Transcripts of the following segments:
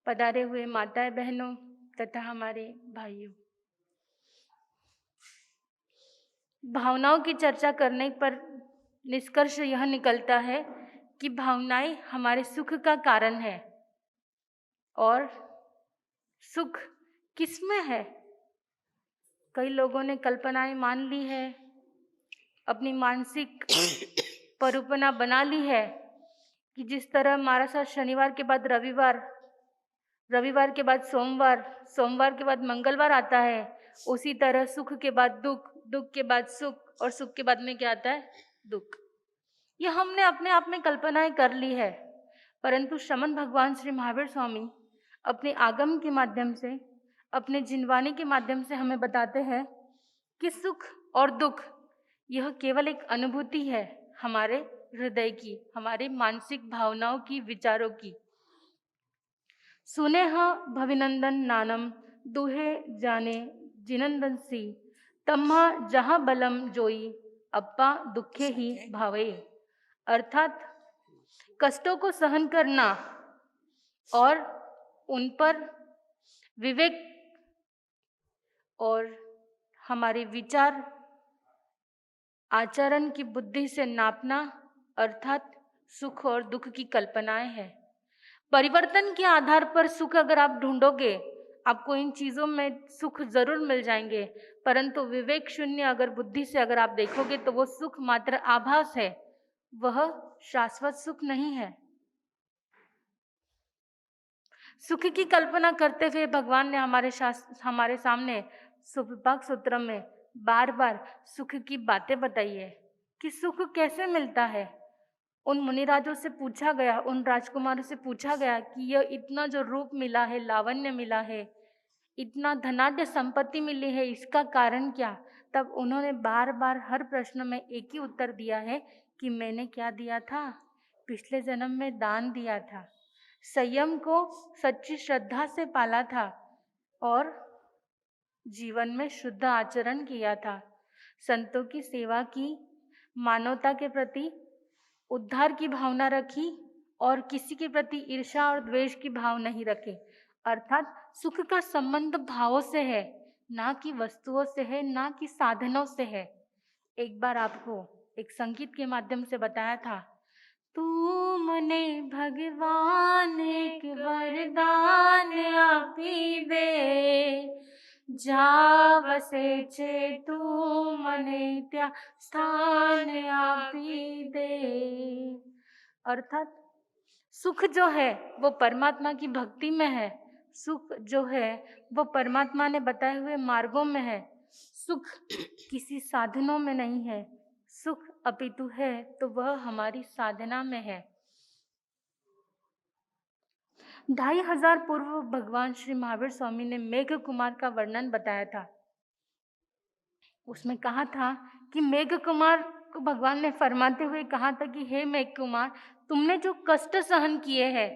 पधारे हुए माताएं बहनों तथा हमारे भाइयों, भावनाओं की चर्चा करने पर निष्कर्ष यह निकलता है कि भावनाएं हमारे सुख का कारण है। और सुख किसमें है? कई लोगों ने कल्पनाएं मान ली है, अपनी मानसिक परूपना बना ली है कि जिस तरह हमारा साथ शनिवार के बाद रविवार, रविवार के बाद सोमवार, सोमवार के बाद मंगलवार आता है, उसी तरह सुख के बाद दुख, दुख के बाद सुख और सुख के बाद में क्या आता है? दुख। यह हमने अपने आप में कल्पनाएं कर ली है, परंतु श्रमण भगवान श्री महावीर स्वामी अपने आगम के माध्यम से, अपने जिनवाणी के माध्यम से हमें बताते हैं कि सुख और दुख यह केवल एक अनुभूति है हमारे हृदय की, हमारे मानसिक भावनाओं की, विचारों की। सुने हाँ भविनंदन नानम दुहे जाने जिनंदन सी, तम्हा जहाँ बलम जोई अप्पा दुखे ही भावे। अर्थात कष्टों को सहन करना और उन पर विवेक और हमारे विचार आचरण की बुद्धि से नापना, अर्थात सुख और दुख की कल्पनाएं है। परिवर्तन के आधार पर सुख अगर आप ढूंढोगे, आपको इन चीजों में सुख जरूर मिल जाएंगे, परंतु विवेक शून्य अगर बुद्धि से अगर आप देखोगे तो वो सुख मात्र आभास है, वह शाश्वत सुख नहीं है। सुख की कल्पना करते हुए भगवान ने हमारे सामने सुविपाक सूत्र में बार बार सुख की बातें बताई है कि सुख कैसे मिलता है। उन मुनिराजों से पूछा गया, उन राजकुमारों से पूछा गया कि यह इतना जो रूप मिला है, लावण्य मिला है, इतना धनाढ्य संपत्ति मिली है, इसका कारण क्या? तब उन्होंने बार बार हर प्रश्न में एक ही उत्तर दिया है कि मैंने क्या दिया था? पिछले जन्म में दान दिया था, संयम को सच्ची श्रद्धा से पाला था और जीवन में शुद्ध आचरण किया था, संतों की सेवा की, मानवता के प्रति उद्धार की भावना रखी और किसी के प्रति ईर्ष्या और द्वेष की भाव नहीं रखे। अर्थात सुख का संबंध भावों से है, ना कि वस्तुओं से है, ना कि साधनों से है। एक बार आपको एक संगीत के माध्यम से बताया था, तू मने भगवान एक वरदान आपी दे, जा बसे छे तू मने त्या स्थान आपी दे। अर्थात सुख जो है वो परमात्मा की भक्ति में है, सुख जो है वो परमात्मा ने बताए हुए मार्गों में है, सुख किसी साधनों में नहीं है, सुख अपितु है तो वह हमारी साधना में है। 2500 पूर्व भगवान श्री महावीर स्वामी ने मेघ कुमार का वर्णन बताया था। उसमें कहा था कि मेघ कुमार को भगवान ने फरमाते हुए कहा था कि हे मेघ कुमार, तुमने जो कष्ट सहन किए हैं,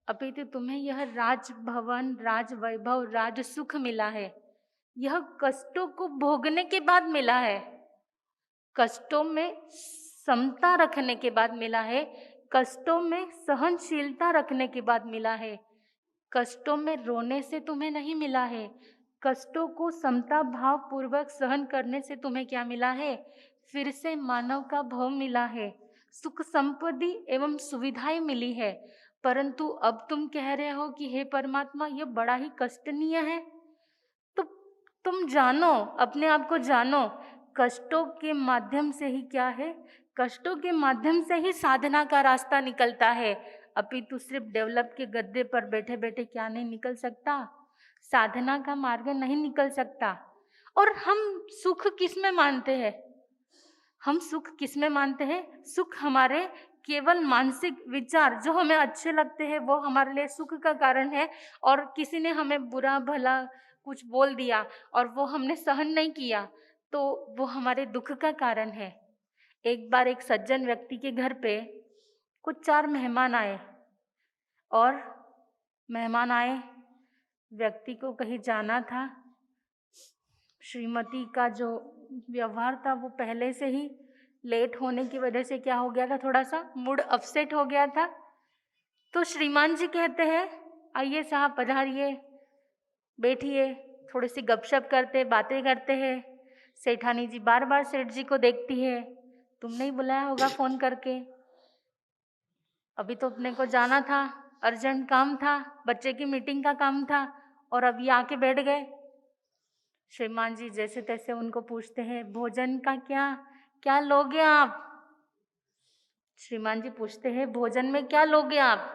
अपितु तुम्हें यह राज भवन, राज वैभव, राज सुख मिला है, यह कष्टों को भोगने के बाद मिला है, कष्टों में समता रखने के बाद मिला है, कष्टों में सहनशीलता रखने के बाद मिला है, कष्टों में रोने से तुम्हें नहीं मिला है, कष्टों को समता भाव पूर्वक सहन करने से तुम्हें क्या मिला है? फिर से मानव का भाव मिला है, सुख संपत्ति एवं सुविधाएं मिली है। परंतु अब तुम कह रहे हो कि हे परमात्मा, यह बड़ा ही कष्टनीय है। तो तुम जानो, अपने आप को जानो, कष्टों के माध्यम से ही क्या है? कष्टों के माध्यम से ही साधना का रास्ता निकलता है, अपितु सिर्फ डेवलप के गद्दे पर बैठे बैठे क्या नहीं निकल सकता? साधना का मार्ग नहीं निकल सकता। और हम सुख किस में मानते हैं? हम सुख किस में मानते हैं? सुख हमारे केवल मानसिक विचार जो हमें अच्छे लगते हैं वो हमारे लिए सुख का कारण है, और किसी ने हमें बुरा भला कुछ बोल दिया और वो हमने सहन नहीं किया तो वो हमारे दुख का कारण है। एक बार एक सज्जन व्यक्ति के घर पे कुछ 4 मेहमान आए, और मेहमान आए, व्यक्ति को कहीं जाना था, श्रीमती का जो व्यवहार था वो पहले से ही लेट होने की वजह से क्या हो गया था, थोड़ा सा मूड अपसेट हो गया था। तो श्रीमान जी कहते हैं, आइए साहब पधारिए, बैठिए, थोड़ी सी गपशप करते बातें करते हैं। सेठानी जी बार बार सेठ जी को देखती है, तुमने ही बुलाया होगा फोन करके, अभी तो अपने को जाना था, अर्जेंट काम था, बच्चे की मीटिंग का काम था, और अब ये आके बैठ गए। श्रीमान जी जैसे तैसे उनको पूछते हैं, भोजन का क्या क्या लोगे आप? श्रीमान जी पूछते हैं, भोजन में क्या लोगे आप?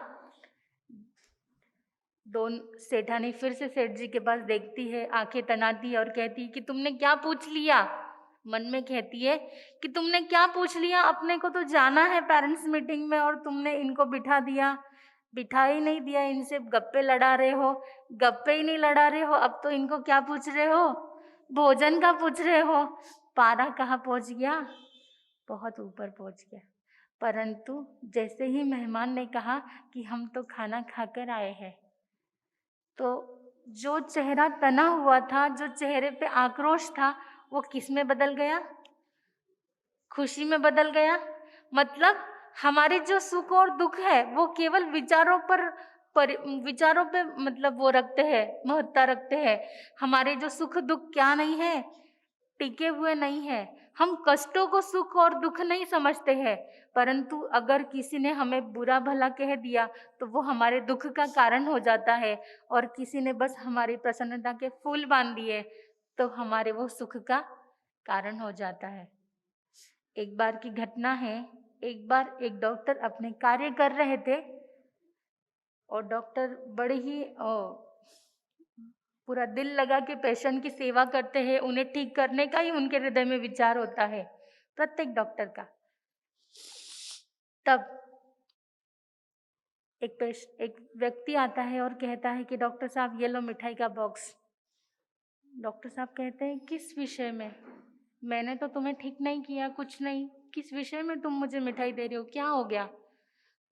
दोन सेठानी फिर से सेठ जी के पास देखती है, आंखें तनाती है और कहती है कि तुमने क्या पूछ लिया? मन में कहती है कि तुमने क्या पूछ लिया, अपने को तो जाना है पेरेंट्स मीटिंग में और तुमने इनको बिठा दिया, बिठा ही नहीं दिया, इनसे गप्पे लड़ा रहे हो, गप्पे ही नहीं लड़ा रहे हो, अब तो इनको क्या पूछ रहे हो? भोजन का पूछ रहे हो। पारा कहाँ पहुंच गया? बहुत ऊपर पहुंच गया। परंतु जैसे ही मेहमान ने कहा कि हम तो खाना खाकर आए हैं, तो जो चेहरा तना हुआ था, जो चेहरे पे आक्रोश था, वो किस में बदल गया? खुशी में बदल गया। मतलब हमारे जो सुख और दुख है वो केवल विचारों पे मतलब वो रखते हैं, महत्ता रखते हैं। हमारे जो सुख दुख क्या नहीं है, टिके हुए नहीं है। हम कष्टों को सुख और दुख नहीं समझते हैं, परंतु अगर किसी ने हमें बुरा भला कह दिया तो वो हमारे दुख का कारण हो जाता है, और किसी ने बस हमारी प्रसन्नता के फूल बांध दिए तो हमारे वो सुख का कारण हो जाता है। एक बार की घटना है, एक बार एक डॉक्टर अपने कार्य कर रहे थे और डॉक्टर बड़े ही पूरा दिल लगा के पेशेंट की सेवा करते हैं, उन्हें ठीक करने का ही उनके हृदय में विचार होता है, प्रत्येक डॉक्टर का। तब एक व्यक्ति आता है और कहता है कि डॉक्टर साहब ये लो मिठाई का बॉक्स। डॉक्टर साहब कहते हैं, किस विषय में? मैंने तो तुम्हें ठीक नहीं किया, कुछ नहीं, किस विषय में तुम मुझे मिठाई दे रहे हो, क्या हो गया?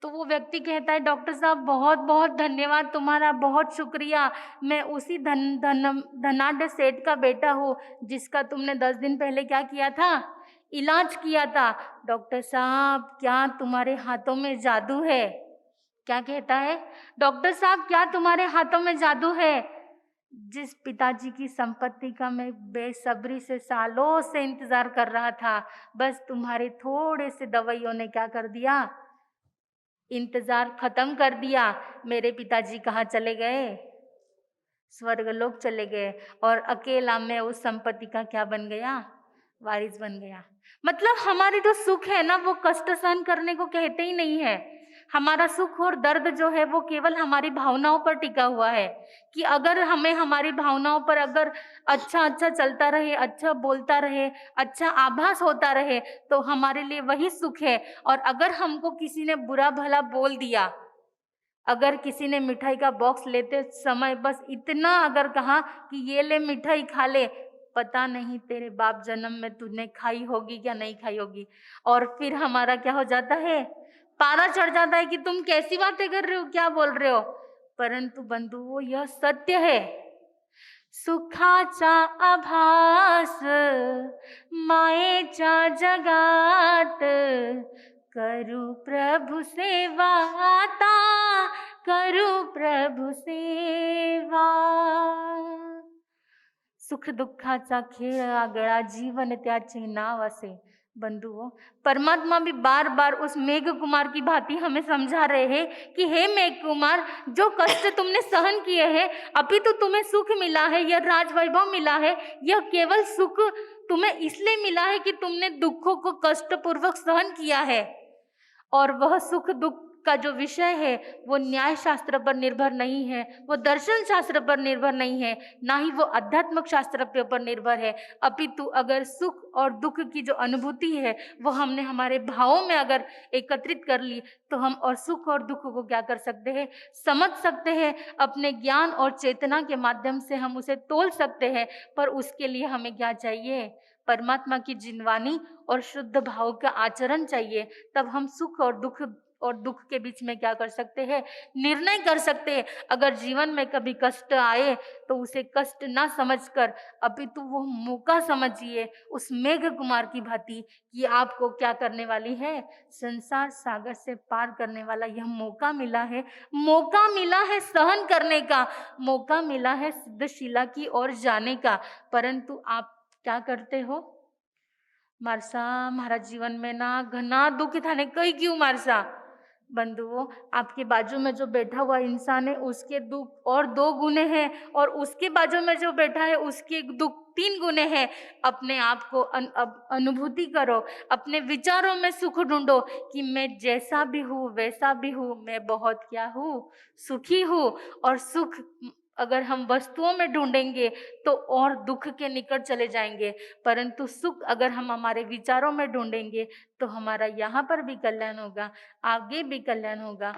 तो वो व्यक्ति कहता है, डॉक्टर साहब बहुत बहुत धन्यवाद तुम्हारा, बहुत शुक्रिया, मैं उसी धनाढ़ सेठ का बेटा हूँ जिसका तुमने 10 दिन पहले क्या किया था? इलाज किया था। डॉक्टर साहब क्या तुम्हारे हाथों में जादू है? क्या कहता है? डॉक्टर साहब क्या तुम्हारे हाथों में जादू है? जिस पिताजी की संपत्ति का मैं बेसब्री से सालों से इंतजार कर रहा था, बस तुम्हारे थोड़े से दवाइयों ने क्या कर दिया? इंतजार खत्म कर दिया। मेरे पिताजी कहाँ चले गए? स्वर्गलोक चले गए, और अकेला मैं उस संपत्ति का क्या बन गया? वारिस बन गया। मतलब हमारे जो सुख है ना, वो कष्ट सहन करने को कहते ही नहीं है। हमारा सुख और दर्द जो है वो केवल हमारी भावनाओं पर टिका हुआ है, कि अगर हमें हमारी भावनाओं पर अगर अच्छा अच्छा चलता रहे, अच्छा बोलता रहे, अच्छा आभास होता रहे, तो हमारे लिए वही सुख है। और अगर हमको किसी ने बुरा भला बोल दिया, अगर किसी ने मिठाई का बॉक्स लेते समय बस इतना अगर कहा कि ये ले मिठाई खा ले, पता नहीं तेरे बाप जन्म में तूने खाई होगी या नहीं खाई होगी, और फिर हमारा क्या हो जाता है? पारा चढ़ जाता है कि तुम कैसी बातें कर रहे हो, क्या बोल रहे हो। परंतु बंधुओं, यह सत्य है। सुखाचा आभास मायेच्या जगात, करू प्रभु सेवा आता, करू प्रभु सेवा। सुख दुःखाचा खेळ आगळा, जीवन त्याचे नाव असे। बंधुओं, परमात्मा भी बार बार उस मेघ कुमार की भांति हमें समझा रहे हैं कि हे मेघ कुमार, जो कष्ट तुमने सहन किए हैं, अभी तो तुम्हें सुख मिला है, यह राजवैभव मिला है, यह केवल सुख तुम्हें इसलिए मिला है कि तुमने दुखों को कष्टपूर्वक सहन किया है। और वह सुख दुख का जो विषय है वो न्याय शास्त्र पर निर्भर नहीं है, वो दर्शन शास्त्र पर निर्भर नहीं है, ना ही वो आध्यात्मिक शास्त्र के ऊपर निर्भर है। अपितु अगर सुख और दुख की जो अनुभूति है वो हमने हमारे भावों में अगर एकत्रित कर ली, तो हम और सुख और दुख को क्या कर सकते हैं? समझ सकते हैं। अपने ज्ञान और चेतना के माध्यम से हम उसे तोल सकते हैं, पर उसके लिए हमें क्या चाहिए? परमात्मा की जिनवानी और शुद्ध भाव का आचरण चाहिए। तब हम सुख और दुख और दुख के बीच में क्या कर सकते हैं? निर्णय कर सकते हैं। अगर जीवन में कभी कष्ट आए तो उसे कष्ट ना समझकर अपितु वो मौका समझिए, उस मेघ कुमार की भांति कि आपको क्या करने वाली है? संसार सागर से पार करने वाला यह मौका मिला है। मौका मिला है सहन करने का, मौका मिला है सिद्धशिला की ओर जाने का, परंतु आप क्या करते हो? मारसा, મારા જીવનમાં ना घना दुख थाने कई क्यों मारसा? बंधुओं, आपके बाजू में जो बैठा हुआ इंसान है उसके दुख और 2 गुने हैं और उसके बाजू में जो बैठा है उसके दुख 3 गुने हैं। अपने आप को अनुभूति करो, अपने विचारों में सुख ढूंढो कि मैं जैसा भी हूँ वैसा भी हूँ, मैं बहुत क्या हूँ? सुखी हूँ। और सुख अगर हम वस्तुओं में ढूंढेंगे तो और दुख के निकट चले जाएंगे, परंतु सुख अगर हम हमारे विचारों में ढूंढेंगे तो हमारा यहाँ पर भी कल्याण होगा, आगे भी कल्याण होगा।